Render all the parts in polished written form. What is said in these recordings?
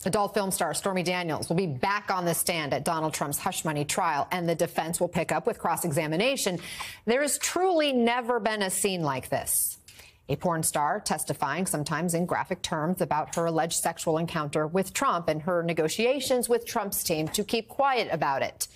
Adult film star Stormy Daniels will be back on the stand at Donald Trump's hush money trial, and the defense will pick up with cross-examination. There has truly never been a scene like this. A porn star testifying, sometimes in graphic terms, about her alleged sexual encounter with Trump and her negotiations with Trump's team to keep quiet about it.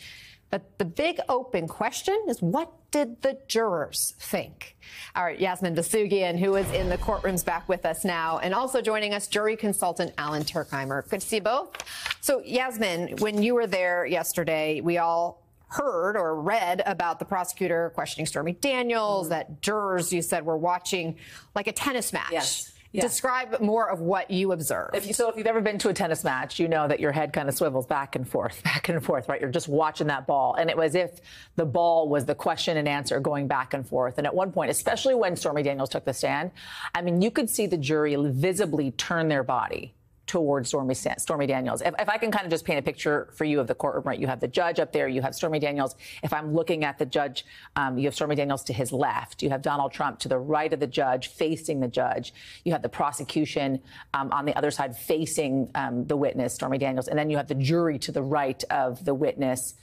But the big open question is, what did the jurors think? All right, Yasmin Vossoughian, who is in the courtrooms, back with us now, and also joining us, jury consultant Alan Turkheimer. Good to see you both. So, Yasmin, when you were there yesterday, we all heard or read about the prosecutor questioning Stormy Daniels, that jurors, you said, were watching like a tennis match. Yes. Yeah. Describe more of what you observed. If you've ever been to a tennis match, you know that your head kind of swivels back and forth, right? You're just watching that ball. And it was as if the ball was the question and answer going back and forth. And at one point, especially when Stormy Daniels took the stand, I mean, you could see the jury visibly turn their body towards Stormy Daniels. If I can kind of just paint a picture for you of the courtroom, right? You have the judge up there, you have Stormy Daniels. If I'm looking at the judge, you have Stormy Daniels to his left. You have Donald Trump to the right of the judge, facing the judge. You have the prosecution on the other side facing the witness, Stormy Daniels. And then you have the jury to the right of the witness,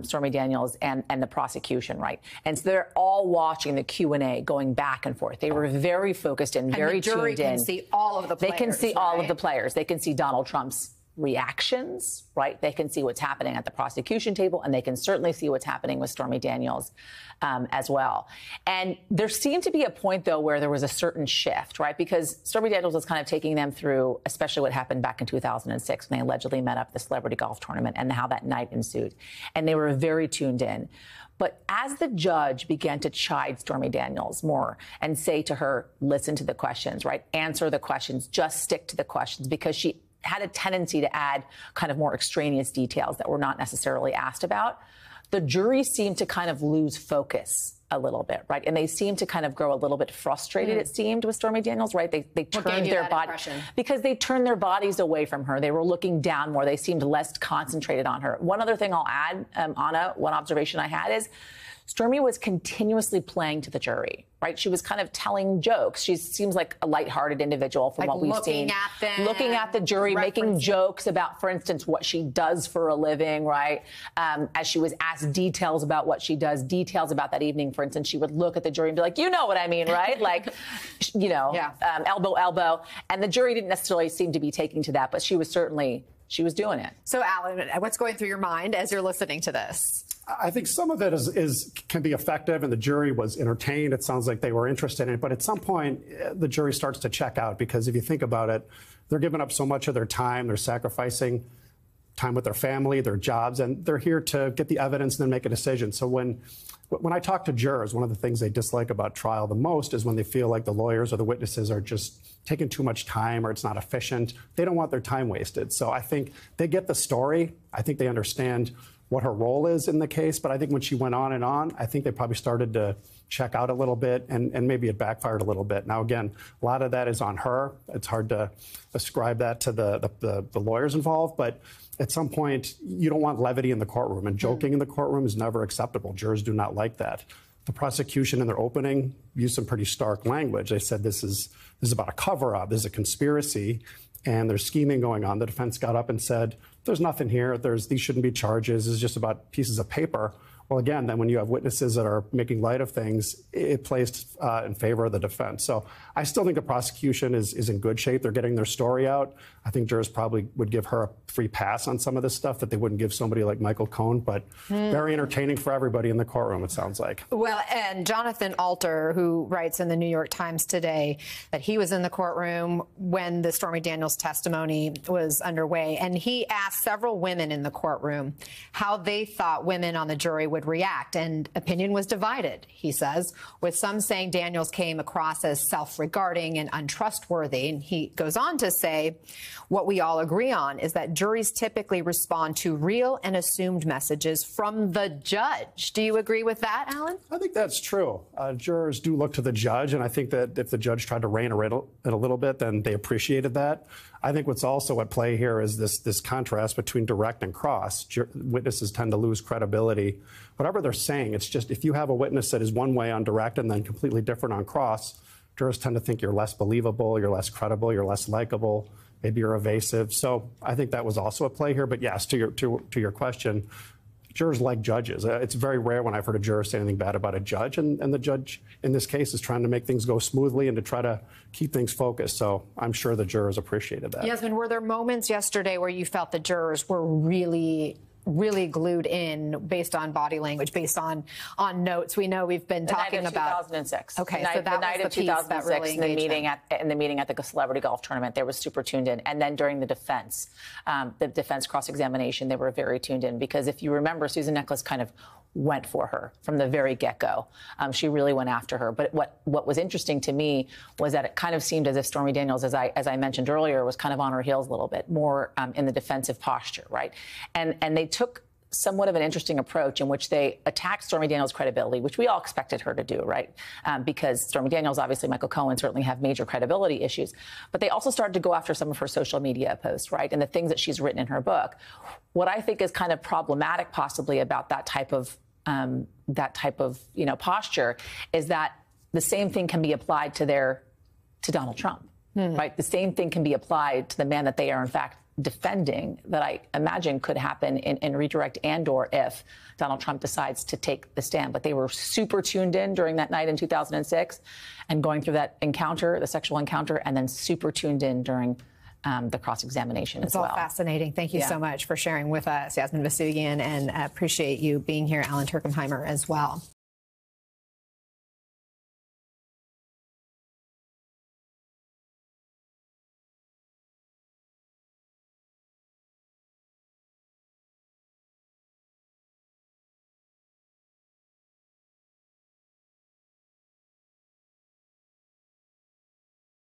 Stormy Daniels, and the prosecution, right? And so they're all watching the Q&A going back and forth. They were very focused and very tuned in. And the jury can see all of the players. They can see all of the players. They can see Donald Trump's reactions, right? They can see what's happening at the prosecution table, and they can certainly see what's happening with Stormy Daniels as well. And there seemed to be a point, though, where there was a certain shift, right? Because Stormy Daniels was kind of taking them through, especially what happened back in 2006 when they allegedly met up at the celebrity golf tournament and how that night ensued. And they were very tuned in. But as the judge began to chide Stormy Daniels more and say to her, listen to the questions, right? Answer the questions, just stick to the questions, because she had a tendency to add kind of more extraneous details that were not necessarily asked about. The jury seemed to kind of lose focus a little bit, right? And they seemed to kind of grow a little bit frustrated, it seemed, with Stormy Daniels, right? They turned their body because they turned their bodies away from her. They were looking down more. They seemed less concentrated on her. One other thing I'll add, Anna, one observation I had is Stormy was continuously playing to the jury, right? She was kind of telling jokes. She seems like a lighthearted individual from what we've seen. Looking at the jury, making jokes about, for instance, what she does for a living, right? As she was asked details about what she does, details about that evening, for instance, she would look at the jury and be like, you know what I mean, right? Like, you know, elbow, elbow. And the jury didn't necessarily seem to be taking to that, but she was doing it. So, Alan, what's going through your mind as you're listening to this? I think some of it can be effective, and the jury was entertained. It sounds like they were interested in it. But at some point, the jury starts to check out, because if you think about it, they're giving up so much of their time. They're sacrificing time with their family, their jobs, and they're here to get the evidence and then make a decision. So when I talk to jurors, one of the things they dislike about trial the most is when they feel like the lawyers or the witnesses are just taking too much time, or it's not efficient. They don't want their time wasted. So I think they get the story. I think they understand what her role is in the case. But I think when she went on and on, I think they probably started to check out a little bit, and maybe it backfired a little bit. Now, again, a lot of that is on her. It's hard to ascribe that to the lawyers involved. But at some point, you don't want levity in the courtroom, and joking in the courtroom is never acceptable. Jurors do not like that. The prosecution in their opening used some pretty stark language. They said this is about a cover-up, this is a conspiracy, and there's scheming going on. The defense got up and said, there's nothing here. These shouldn't be charges. It's just about pieces of paper. Well, again, then when you have witnesses that are making light of things, it plays in favor of the defense. So I still think the prosecution is in good shape. They're getting their story out. I think jurors probably would give her a free pass on some of this stuff that they wouldn't give somebody like Michael Cohen, but very entertaining for everybody in the courtroom, it sounds like. Well, and Jonathan Alter, who writes in the New York Times today that he was in the courtroom when the Stormy Daniels testimony was underway, and he asked several women in the courtroom how they thought women on the jury would react, and opinion was divided, he says, with some saying Daniels came across as self-regarding and untrustworthy. And he goes on to say, what we all agree on is that juries typically respond to real and assumed messages from the judge. Do you agree with that, Alan? I think that's true. Jurors do look to the judge, and I think that if the judge tried to rein it a little bit, then they appreciated that. I think what's also at play here is this contrast between direct and cross. Witnesses tend to lose credibility. Whatever they're saying, it's just if you have a witness that is one way on direct and then completely different on cross, jurors tend to think you're less believable, you're less credible, you're less likable. maybe you're evasive. So I think that was also a play here. But yes, to your question, jurors like judges. It's very rare when I've heard a juror say anything bad about a judge, and the judge in this case is trying to make things go smoothly and to try to keep things focused. So I'm sure the jurors appreciated that. Yasmin, were there moments yesterday where you felt the jurors were really glued in based on body language, based on notes? We know we've been talking about 2006. Okay, so that the night was of the piece that 2006, really in the engaged meeting at the Celebrity Golf Tournament, they were super tuned in. And then during the defense cross-examination, they were very tuned in, because if you remember, Susan Necheles kind of went for her from the very get-go. She really went after her. But what was interesting to me was that it kind of seemed as if Stormy Daniels, as I mentioned earlier, was kind of on her heels a little bit, more in the defensive posture, right? And they took somewhat of an interesting approach in which they attacked Stormy Daniels' credibility, which we all expected her to do, right? Because Stormy Daniels, obviously Michael Cohen, certainly have major credibility issues. But they also started to go after some of her social media posts, right? And the things that she's written in her book. What I think is kind of problematic possibly about that type of posture is that the same thing can be applied to Donald Trump, right? The same thing can be applied to the man that they are in fact defending, that I imagine could happen in redirect and/or if Donald Trump decides to take the stand. But they were super tuned in during that night in 2006 and going through that encounter, the sexual encounter, and then super tuned in during the cross-examination as well. It's all fascinating. Thank you so much for sharing with us, Yasmin Vossoughian, and appreciate you being here, Alan Turkenheimer, as well.